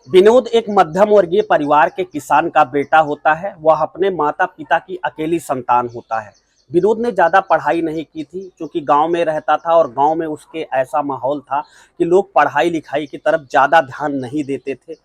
विनोद एक मध्यम वर्गीय परिवार के किसान का बेटा होता है। वह अपने माता पिता की अकेली संतान होता है। विनोद ने ज़्यादा पढ़ाई नहीं की थी क्योंकि गांव में रहता था और गांव में उसके ऐसा माहौल था कि लोग पढ़ाई लिखाई की तरफ ज़्यादा ध्यान नहीं देते थे।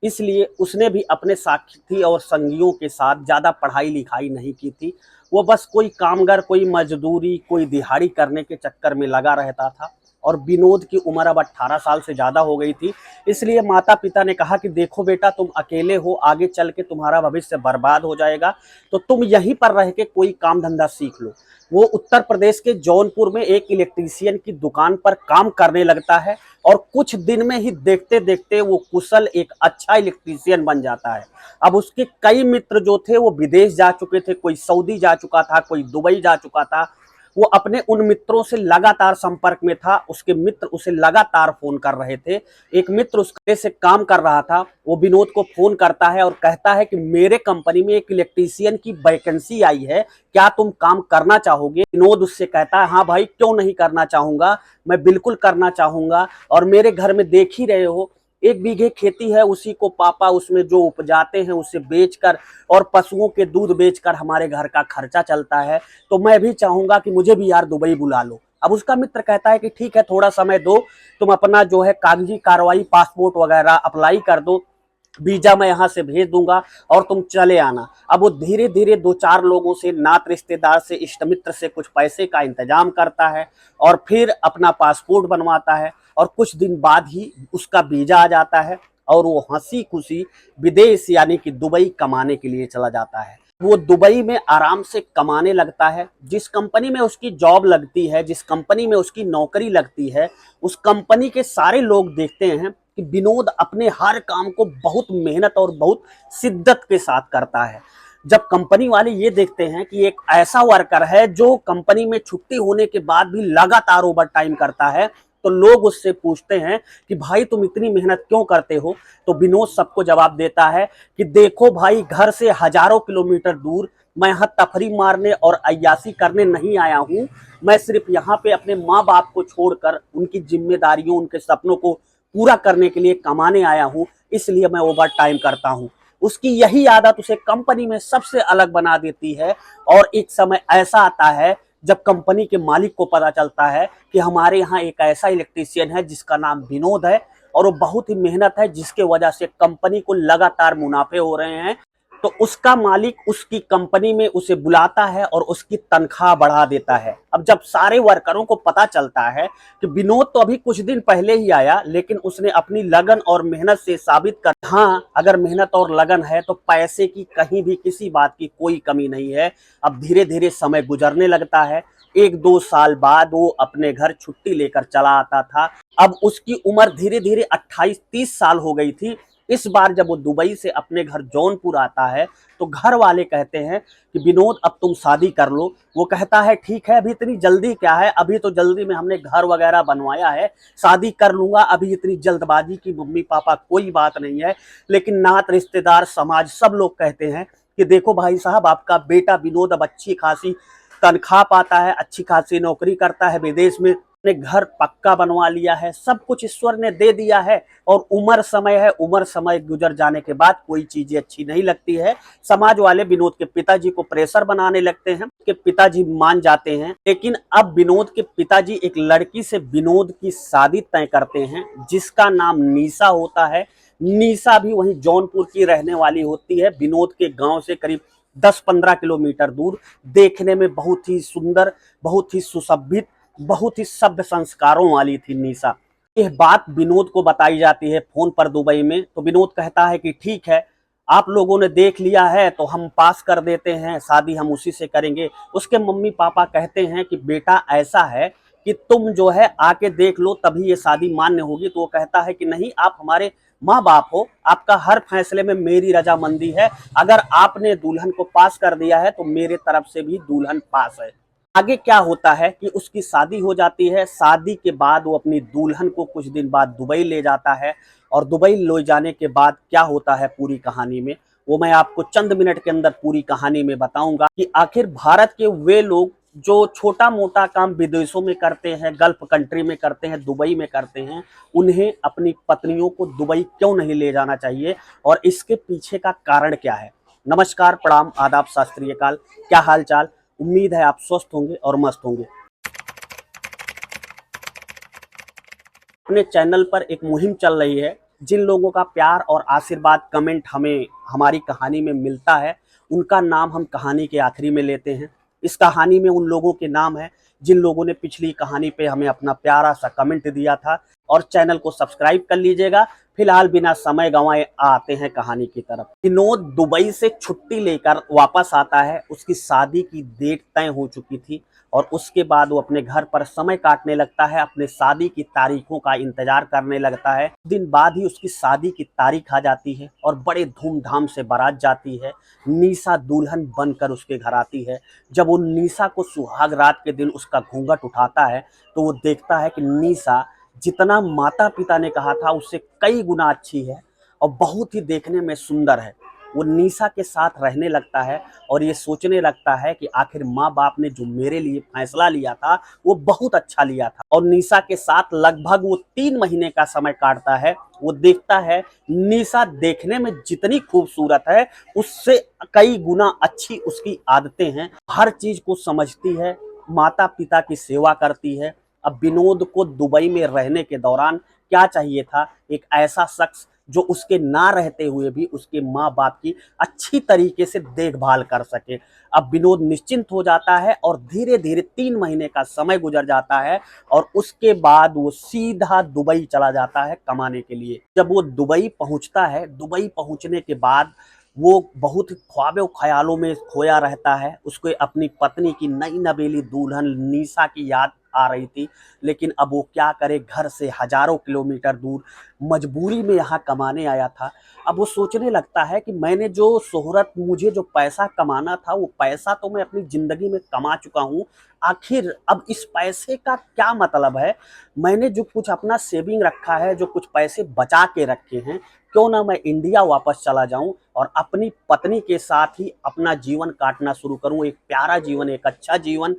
इसलिए उसने भी अपने साथी और संगियों के साथ ज़्यादा पढ़ाई लिखाई नहीं की थी। वो बस कोई कामगार, कोई मजदूरी, कोई दिहाड़ी करने के चक्कर में लगा रहता था। और विनोद की उम्र अब 18 साल से ज़्यादा हो गई थी। इसलिए माता पिता ने कहा कि देखो बेटा, तुम अकेले हो, आगे चल के तुम्हारा भविष्य बर्बाद हो जाएगा, तो तुम यहीं पर रह के कोई काम धंधा सीख लो। वो उत्तर प्रदेश के जौनपुर में एक इलेक्ट्रीशियन की दुकान पर काम करने लगता है और कुछ दिन में ही देखते देखते वो कुशल एक अच्छा इलेक्ट्रीशियन बन जाता है। अब उसके कई मित्र जो थे वो विदेश जा चुके थे, कोई सऊदी जा चुका था, कोई दुबई जा चुका था। वो अपने उन मित्रों से लगातार संपर्क में था। उसके मित्र उसे लगातार फोन कर रहे थे। एक मित्र उसके से काम कर रहा था, वो विनोद को फोन करता है और कहता है कि मेरे कंपनी में एक इलेक्ट्रीशियन की वैकेंसी आई है, क्या तुम काम करना चाहोगे? विनोद उससे कहता है, हाँ भाई, क्यों नहीं करना चाहूंगा, मैं बिल्कुल करना चाहूंगा। और मेरे घर में देख ही रहे हो, 1 बीघे खेती है, उसी को पापा उसमें जो उपजाते हैं उसे बेचकर और पशुओं के दूध बेचकर हमारे घर का खर्चा चलता है। तो मैं भी चाहूंगा कि मुझे भी यार दुबई बुला लो। अब उसका मित्र कहता है कि ठीक है, थोड़ा समय दो, तुम अपना जो है कागजी कार्रवाई, पासपोर्ट वगैरह अप्लाई कर दो, वीजा मैं यहाँ से भेज दूंगा और तुम चले आना। अब वो धीरे धीरे 2-4 लोगों से, नात रिश्तेदार से, इष्ट मित्र से कुछ पैसे का इंतजाम करता है और फिर अपना पासपोर्ट बनवाता है और कुछ दिन बाद ही उसका वीजा आ जाता है और वो हंसी खुशी विदेश यानी कि दुबई कमाने के लिए चला जाता है। वो दुबई में आराम से कमाने लगता है। जिस कंपनी में उसकी जॉब लगती है, जिस कंपनी में उसकी नौकरी लगती है, उस कंपनी के सारे लोग देखते हैं कि विनोद अपने हर काम को बहुत मेहनत और बहुत शिद्दत के साथ करता है। जब कंपनी वाले ये देखते हैं कि एक ऐसा वर्कर है जो कंपनी में छुट्टी होने के बाद भी लगातार ओवर टाइम करता है, तो लोग उससे पूछते हैं कि भाई तुम इतनी मेहनत क्यों करते हो? तो विनोद सबको जवाब देता है कि देखो भाई, घर से हजारों किलोमीटर दूर मैं यहाँ तफरी मारने और अय्यासी करने नहीं आया हूँ। मैं सिर्फ यहाँ पे अपने माँ बाप को छोड़कर उनकी जिम्मेदारियों, उनके सपनों को पूरा करने के लिए कमाने आया हूँ, इसलिए मैं ओवर टाइम करता हूँ। उसकी यही आदत उसे कंपनी में सबसे अलग बना देती है। और एक समय ऐसा आता है जब कंपनी के मालिक को पता चलता है कि हमारे यहाँ एक ऐसा इलेक्ट्रीशियन है जिसका नाम विनोद है और वो बहुत ही मेहनत है, जिसके वजह से कंपनी को लगातार मुनाफे हो रहे हैं। तो उसका मालिक उसकी कंपनी में उसे बुलाता है और उसकी तनख्वाह बढ़ा देता है। अब जब सारे वर्करों को पता चलता है कि विनोद तो अभी कुछ दिन पहले ही आया, लेकिन उसने अपनी लगन और मेहनत से साबित कर, हाँ, अगर मेहनत और लगन है तो पैसे की कहीं भी किसी बात की कोई कमी नहीं है। अब धीरे धीरे समय गुजरने लगता है। 1-2 साल बाद वो अपने घर छुट्टी लेकर चला आता था। अब उसकी उम्र धीरे धीरे 28-30 साल हो गई थी। इस बार जब वो दुबई से अपने घर जौनपुर आता है तो घर वाले कहते हैं कि विनोद, अब तुम शादी कर लो। वो कहता है ठीक है, अभी इतनी जल्दी क्या है, अभी तो जल्दी में हमने घर वगैरह बनवाया है, शादी कर लूंगा, अभी इतनी जल्दबाजी की मम्मी पापा कोई बात नहीं है। लेकिन नात रिश्तेदार, समाज, सब लोग कहते हैं कि देखो भाई साहब, आपका बेटा विनोद अब अच्छी खासी तनख्वाह पाता है, अच्छी खासी नौकरी करता है विदेश में, अपने घर पक्का बनवा लिया है, सब कुछ ईश्वर ने दे दिया है। और उम्र समय है, उम्र समय गुजर जाने के बाद कोई चीजें अच्छी नहीं लगती है। समाज वाले विनोद के पिताजी को प्रेशर बनाने लगते हैं कि पिताजी मान जाते हैं। लेकिन अब विनोद के पिताजी एक लड़की से विनोद की शादी तय करते हैं जिसका नाम निशा होता है। निशा भी वहीं जौनपुर की रहने वाली होती है, विनोद के गांव से करीब 10-15 किलोमीटर दूर। देखने में बहुत ही सुंदर, बहुत ही सुशोभित, बहुत ही सभ्य संस्कारों वाली थी निशा। यह बात विनोद को बताई जाती है फोन पर दुबई में। तो विनोद कहता है कि ठीक है, आप लोगों ने देख लिया है तो हम पास कर देते हैं, शादी हम उसी से करेंगे। उसके मम्मी पापा कहते हैं कि बेटा ऐसा है कि तुम जो है आके देख लो, तभी ये शादी मान्य होगी। तो वो कहता है कि नहीं, आप हमारे माँ बाप हो, आपका हर फैसले में मेरी रजामंदी है। अगर आपने दुल्हन को पास कर दिया है तो मेरे तरफ से भी दुल्हन पास है। आगे क्या होता है कि उसकी शादी हो जाती है। शादी के बाद वो अपनी दुल्हन को कुछ दिन बाद दुबई ले जाता है और दुबई ले जाने के बाद क्या होता है पूरी कहानी में, वो मैं आपको चंद मिनट के अंदर पूरी कहानी में बताऊंगा कि आखिर भारत के वे लोग जो छोटा मोटा काम विदेशों में करते हैं, गल्फ कंट्री में करते हैं, दुबई में करते हैं, उन्हें अपनी पत्नियों को दुबई क्यों नहीं ले जाना चाहिए और इसके पीछे का कारण क्या है। नमस्कार, प्रणाम, आदाब, सत श्री अकाल। क्या हाल चाल। उम्मीद है आप स्वस्थ होंगे और मस्त होंगे। अपने चैनल पर एक मुहिम चल रही है। जिन लोगों का प्यार और आशीर्वाद कमेंट हमें हमारी कहानी में मिलता है, उनका नाम हम कहानी के आखिरी में लेते हैं। इस कहानी में उन लोगों के नाम है जिन लोगों ने पिछली कहानी पे हमें अपना प्यारा सा कमेंट दिया था। और चैनल को सब्सक्राइब कर लीजिएगा। फिलहाल बिना समय गंवाए आते हैं कहानी की तरफ। विनोद दुबई से छुट्टी लेकर वापस आता है। उसकी शादी की डेट तय हो चुकी थी और उसके बाद वो अपने घर पर समय काटने लगता है, अपने शादी की तारीखों का इंतजार करने लगता है। दिन बाद ही उसकी शादी की तारीख आ जाती है और बड़े धूमधाम से बारात जाती है। निशा दुल्हन बनकर उसके घर आती है। जब वो निशा को सुहाग रात के दिन उसका घूंघट उठाता है तो वो देखता है कि निशा जितना माता पिता ने कहा था उससे कई गुना अच्छी है और बहुत ही देखने में सुंदर है। वो निशा के साथ रहने लगता है और ये सोचने लगता है कि आखिर माँ बाप ने जो मेरे लिए फैसला लिया था वो बहुत अच्छा लिया था। और निशा के साथ लगभग वो 3 महीने का समय काटता है। वो देखता है निशा देखने में जितनी खूबसूरत है उससे कई गुना अच्छी उसकी आदतें हैं, हर चीज को समझती है, माता पिता की सेवा करती है। अब विनोद को दुबई में रहने के दौरान क्या चाहिए था, एक ऐसा शख्स जो उसके ना रहते हुए भी उसके माँ बाप की अच्छी तरीके से देखभाल कर सके। अब विनोद निश्चिंत हो जाता है और धीरे धीरे 3 महीने का समय गुजर जाता है और उसके बाद वो सीधा दुबई चला जाता है कमाने के लिए। जब वो दुबई पहुंचता है, दुबई पहुंचने के बाद वो बहुत ख्वाबों ख्यालों में खोया रहता है। उसको अपनी पत्नी की नई नवेली दुल्हन निशा की याद आ रही थी, लेकिन अब वो क्या करे, घर से हजारों किलोमीटर दूर मजबूरी में यहाँ कमाने आया था। अब वो सोचने लगता है कि मैंने जो शोहरत, मुझे जो पैसा कमाना था वो पैसा तो मैं अपनी ज़िंदगी में कमा चुका हूँ। आखिर अब इस पैसे का क्या मतलब है। मैंने जो कुछ अपना सेविंग रखा है, जो कुछ पैसे बचा के रखे हैं, क्यों ना मैं इंडिया वापस चला जाऊं और अपनी पत्नी के साथ ही अपना जीवन काटना शुरू करूं, एक प्यारा जीवन, एक अच्छा जीवन।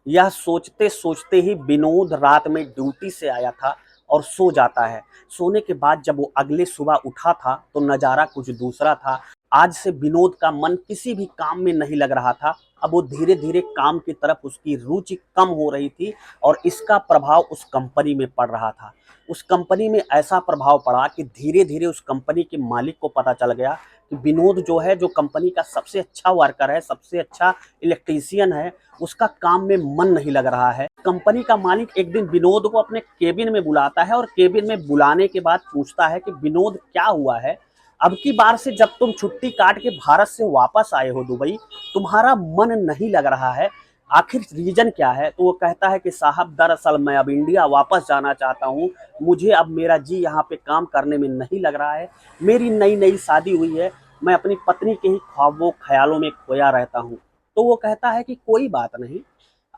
यह सोचते सोचते ही विनोद रात में ड्यूटी से आया था और सो जाता है। सोने के बाद जब वो अगले सुबह उठा था तो नज़ारा कुछ दूसरा था। आज से विनोद का मन किसी भी काम में नहीं लग रहा था। अब वो धीरे धीरे काम की तरफ उसकी रुचि कम हो रही थी और इसका प्रभाव उस कंपनी में पड़ रहा था। उस कंपनी में ऐसा प्रभाव पड़ा कि धीरे धीरे उस कंपनी के मालिक को पता चल गया कि विनोद जो है, जो कंपनी का सबसे अच्छा वर्कर है, सबसे अच्छा इलेक्ट्रीशियन है, उसका काम में मन नहीं लग रहा है। कंपनी का मालिक एक दिन विनोद को अपने केबिन में बुलाता है और केबिन में बुलाने के बाद पूछता है कि विनोद क्या हुआ है, अब की बार से जब तुम छुट्टी काट के भारत से वापस आए हो दुबई, तुम्हारा मन नहीं लग रहा है, आखिर रीजन क्या है। तो वो कहता है कि साहब दरअसल मैं अब इंडिया वापस जाना चाहता हूँ, मुझे अब मेरा जी यहाँ पे काम करने में नहीं लग रहा है, मेरी नई नई शादी हुई है, मैं अपनी पत्नी के ही ख्वाबों ख्यालों में खोया रहता हूँ। तो वो कहता है कि कोई बात नहीं,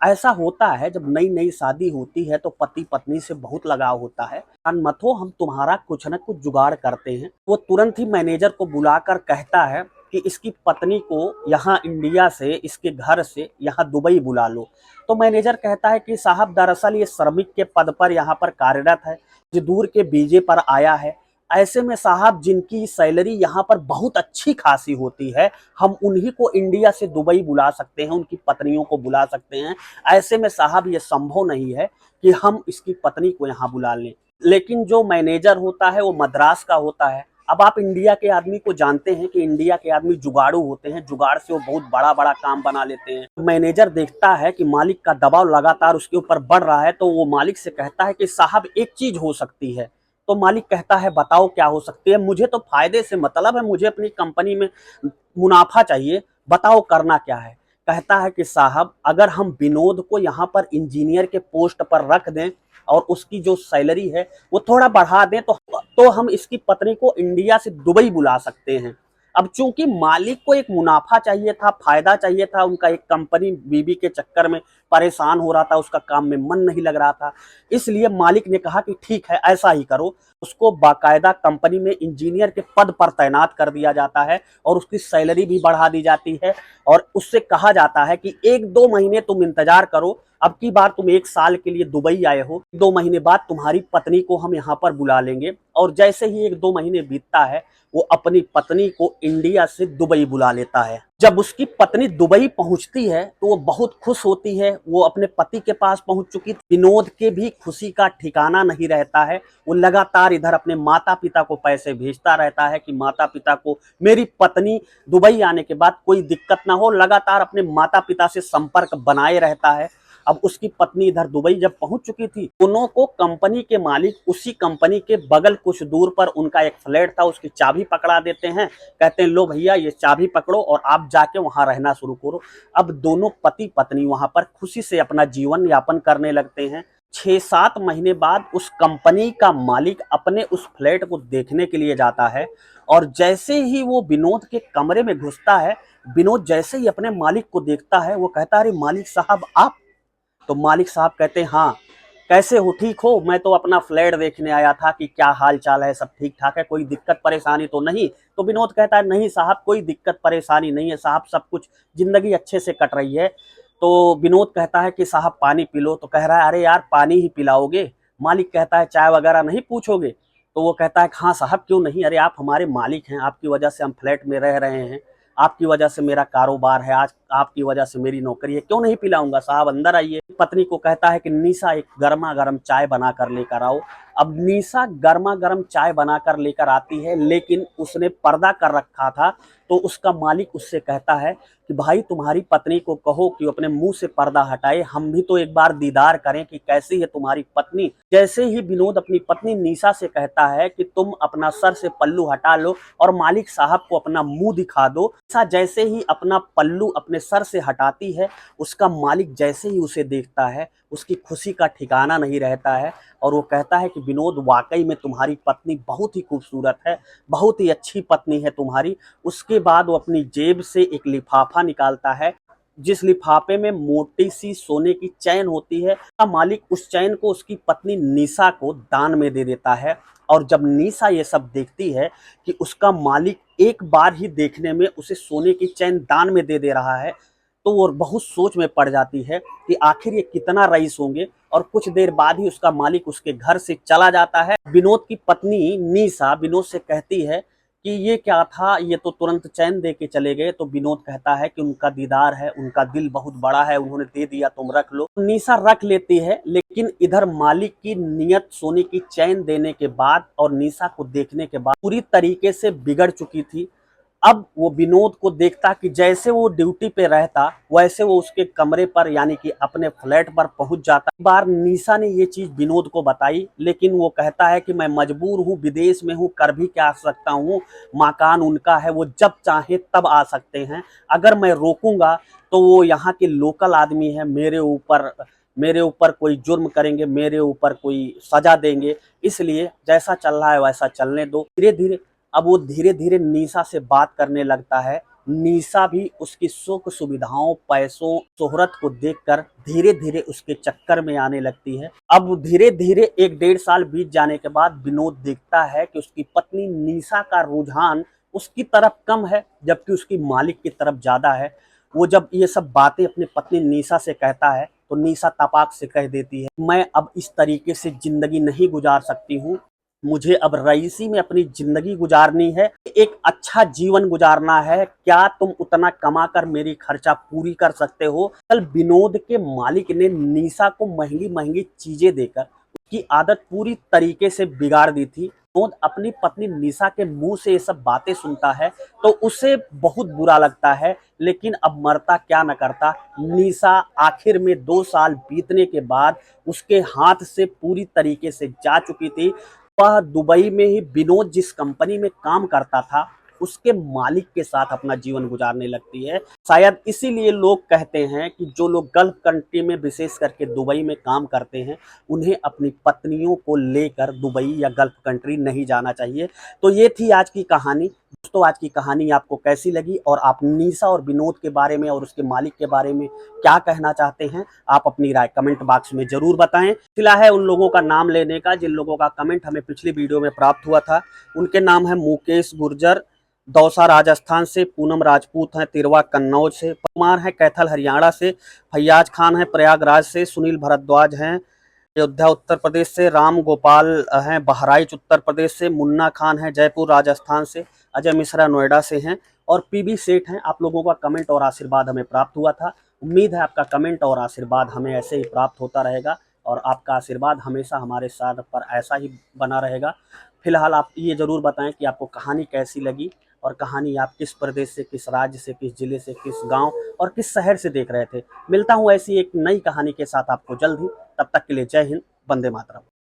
ऐसा होता है जब नई नई शादी होती है तो पति पत्नी से बहुत लगाव होता है, मत हो, हम तुम्हारा कुछ न कुछ जुगाड़ करते हैं। वो तुरंत ही मैनेजर को बुलाकर कहता है कि इसकी पत्नी को यहाँ इंडिया से, इसके घर से यहाँ दुबई बुला लो। तो मैनेजर कहता है कि साहब दरअसल ये श्रमिक के पद पर यहाँ पर कार्यरत है, मजदूर के वीजे पर आया है, ऐसे में साहब जिनकी सैलरी यहाँ पर बहुत अच्छी खासी होती है, हम उन्हीं को इंडिया से दुबई बुला सकते हैं, उनकी पत्नियों को बुला सकते हैं। ऐसे में साहब ये संभव नहीं है कि हम इसकी पत्नी को यहाँ बुला लें। लेकिन जो मैनेजर होता है वो मद्रास का होता है। अब आप इंडिया के आदमी को जानते हैं कि इंडिया के आदमी जुगाड़ू होते हैं, जुगाड़ से वो बहुत बड़ा बड़ा काम बना लेते हैं। मैनेजर देखता है कि मालिक का दबाव लगातार उसके ऊपर बढ़ रहा है, तो वो मालिक से कहता है कि साहब एक चीज हो सकती है। तो मालिक कहता है बताओ क्या हो सकती है, मुझे तो फायदे से मतलब है, मुझे अपनी कंपनी में मुनाफा चाहिए, बताओ करना क्या है। कहता है कि साहब अगर हम विनोद को यहाँ पर इंजीनियर के पोस्ट पर रख दें और उसकी जो सैलरी है वो थोड़ा बढ़ा दें तो हम इसकी पत्नी को इंडिया से दुबई बुला सकते हैं। अब चूंकि मालिक को एक मुनाफा चाहिए था, फायदा चाहिए था, उनका एक कंपनी बीबी के चक्कर में परेशान हो रहा था, उसका काम में मन नहीं लग रहा था, इसलिए मालिक ने कहा कि ठीक है ऐसा ही करो। उसको बाकायदा कंपनी में इंजीनियर के पद पर तैनात कर दिया जाता है और उसकी सैलरी भी बढ़ा दी जाती है और उससे कहा जाता है कि 1-2 महीने तुम इंतजार करो, अब की बार तुम 1 साल के लिए दुबई आए हो, 2 महीने बाद तुम्हारी पत्नी को हम यहाँ पर बुला लेंगे। और जैसे ही 1-2 महीने बीतता है, वो अपनी पत्नी को इंडिया से दुबई बुला लेता है। जब उसकी पत्नी दुबई पहुंचती है तो वो बहुत खुश होती है, वो अपने पति के पास पहुंच चुकी थी। विनोद के भी खुशी का ठिकाना नहीं रहता है, वो लगातार इधर अपने माता पिता को पैसे भेजता रहता है कि माता पिता को मेरी पत्नी दुबई आने के बाद कोई दिक्कत ना हो, लगातार अपने माता पिता से संपर्क बनाए रहता है। अब उसकी पत्नी इधर दुबई जब पहुंच चुकी थी, दोनों को कंपनी के मालिक उसी कंपनी के बगल कुछ दूर पर उनका एक फ्लैट था, उसकी चाबी पकड़ा देते हैं। कहते हैं लो भैया ये चाबी पकड़ो और आप जाके वहां रहना शुरू करो। अब दोनों पति पत्नी वहां पर खुशी से अपना जीवन यापन करने लगते हैं। 6-7 महीने बाद उस कंपनी का मालिक अपने उस फ्लैट को देखने के लिए जाता है और जैसे ही वो विनोद के कमरे में घुसता है, विनोद जैसे ही अपने मालिक को देखता है, वो कहता है अरे मालिक साहब आप। तो मालिक साहब कहते हैं हाँ कैसे हो, ठीक हो? मैं तो अपना फ्लैट देखने आया था कि क्या हाल चाल है, सब ठीक ठाक है, कोई दिक्कत परेशानी तो नहीं? तो विनोद कहता है नहीं साहब कोई दिक्कत परेशानी नहीं है साहब, सब कुछ जिंदगी अच्छे से कट रही है। तो विनोद कहता है कि साहब पानी पी लो। तो कह रहा है अरे यार पानी ही पिलाओगे? मालिक कहता है चाय वगैरह नहीं पूछोगे? तो वो कहता है हाँ साहब क्यों नहीं, अरे आप हमारे मालिक हैं, आपकी वजह से हम फ्लैट में रह रहे हैं, आपकी वजह से मेरा कारोबार है, आज आपकी वजह से मेरी नौकरी है, क्यों नहीं पिलाऊंगा साहब, अंदर आइए। पत्नी को कहता है कि निशा एक गर्मा गर्म चाय बना कर लेकर आओ। अब निशा गर्मा गर्म चाय बनाकर लेकर आती है, लेकिन उसने पर्दा कर रखा था। तो उसका मालिक उससे कहता है कि भाई तुम्हारी पत्नी को कहो कि अपने मुंह से पर्दा हटाए, हम भी तो एक बार दीदार करें कि कैसी है तुम्हारी पत्नी। जैसे ही विनोद अपनी पत्नी निशा से कहता है कि तुम अपना सर से पल्लू हटा लो और मालिक साहब को अपना मुंह दिखा दो, निशा जैसे ही अपना पल्लू अपने सर से हटाती है, उसका मालिक जैसे ही उसे देखता है, उसकी खुशी का ठिकाना नहीं रहता है और वो कहता है कि विनोद वाकई में तुम्हारी पत्नी बहुत ही खूबसूरत है, बहुत ही अच्छी पत्नी है तुम्हारी। उसके बाद वो अपनी जेब से एक लिफाफा निकालता है, जिस लिफाफे में मोटी सी सोने की चैन होती है। मालिक उस चैन को उसकी पत्नी निशा को दान में दे देता है और जब निशा ये सब देखती है कि उसका मालिक एक बार ही देखने में उसे सोने की चैन दान में दे रहा है, तो वो बहुत सोच में पड़ जाती है कि आखिर ये कितना रईस होंगे। और कुछ देर बाद ही उसका मालिक उसके घर से चला जाता है। विनोद की पत्नी निशा विनोद से कहती है कि ये क्या था, ये तो तुरंत चैन दे के चले गए। तो विनोद कहता है कि उनका दीदार है, उनका दिल बहुत बड़ा है, उन्होंने दे दिया तुम रख लो। निशा रख लेती है, लेकिन इधर मालिक की नियत सोने की चैन देने के बाद और निशा को देखने के बाद पूरी तरीके से बिगड़ चुकी थी। अब वो विनोद को देखता कि जैसे वो ड्यूटी पे रहता वैसे वो उसके कमरे पर यानी कि अपने फ्लैट पर पहुंच जाता। एक बार निशा ने ये चीज विनोद को बताई, लेकिन वो कहता है कि मैं मजबूर हूँ, विदेश में हूँ, कर भी क्या सकता हूँ, मकान उनका है, वो जब चाहे तब आ सकते हैं। अगर मैं रोकूंगा तो वो यहाँ के लोकल आदमी है, मेरे ऊपर कोई जुर्म करेंगे, मेरे ऊपर कोई सजा देंगे, इसलिए जैसा चल रहा है वैसा चलने दो। धीरे धीरे निशा से बात करने लगता है। निशा भी उसकी सुख सुविधाओं, पैसों, शोहरत को देखकर धीरे धीरे उसके चक्कर में आने लगती है। अब धीरे धीरे 1-1.5 साल बीत जाने के बाद विनोद देखता है कि उसकी पत्नी निशा का रुझान उसकी तरफ कम है, जबकि उसकी मालिक की तरफ ज्यादा है। वो जब ये सब बातें अपनी पत्नी निशा से कहता है तो निशा तपाक से कह देती है, मैं अब इस तरीके से जिंदगी नहीं गुजार सकती हूँ, मुझे अब रईसी में अपनी जिंदगी गुजारनी है, एक अच्छा जीवन गुजारना है, क्या तुम उतना कमा कर मेरी खर्चा पूरी कर सकते हो? कल विनोद के मालिक ने निशा को महंगी महंगी चीजें देकर उसकी आदत पूरी तरीके से बिगाड़ दी थी। विनोद अपनी पत्नी निशा के मुंह से ये सब बातें सुनता है तो उसे बहुत बुरा लगता है, लेकिन अब मरता क्या न करता। निशा आखिर में 2 साल बीतने के बाद उसके हाथ से पूरी तरीके से जा चुकी थी। वह दुबई में ही विनोद जिस कंपनी में काम करता था उसके मालिक के साथ अपना जीवन गुजारने लगती है। शायद इसीलिए लोग कहते हैं कि जो लोग गल्फ कंट्री में विशेष करके दुबई में काम करते हैं, उन्हें अपनी पत्नियों को लेकर दुबई या गल्फ कंट्री नहीं जाना चाहिए। तो ये थी आज की कहानी। दोस्तों, आज की कहानी आपको कैसी लगी और आप निशा और विनोद के बारे में और उसके मालिक के बारे में क्या कहना चाहते हैं, आप अपनी राय कमेंट बॉक्स में जरूर बताएं। सिलसिला है उन लोगों का नाम लेने का जिन लोगों का कमेंट हमें पिछली वीडियो में प्राप्त हुआ था। उनके नाम है मुकेश गुर्जर, दौसा राजस्थान से, पूनम राजपूत हैं तिरवा कन्नौज से, कुमार हैं कैथल हरियाणा से, फैयाज खान हैं प्रयागराज से, सुनील भारद्वाज हैं अयोध्या उत्तर प्रदेश से, राम गोपाल हैं बहराइच उत्तर प्रदेश से, मुन्ना खान हैं जयपुर राजस्थान से, अजय मिश्रा नोएडा से हैं और पीबी सेठ हैं। आप लोगों का कमेंट और आशीर्वाद हमें प्राप्त हुआ था। उम्मीद है आपका कमेंट और आशीर्वाद हमें ऐसे ही प्राप्त होता रहेगा और आपका आशीर्वाद हमेशा हमारे साथ पर ऐसा ही बना रहेगा। फिलहाल आप ये ज़रूर बताएं कि आपको कहानी कैसी लगी और कहानी आप किस प्रदेश से, किस राज्य से, किस जिले से, किस गांव और किस शहर से देख रहे थे। मिलता हूं ऐसी एक नई कहानी के साथ आपको जल्द ही। तब तक के लिए जय हिंद, वंदे मातरम।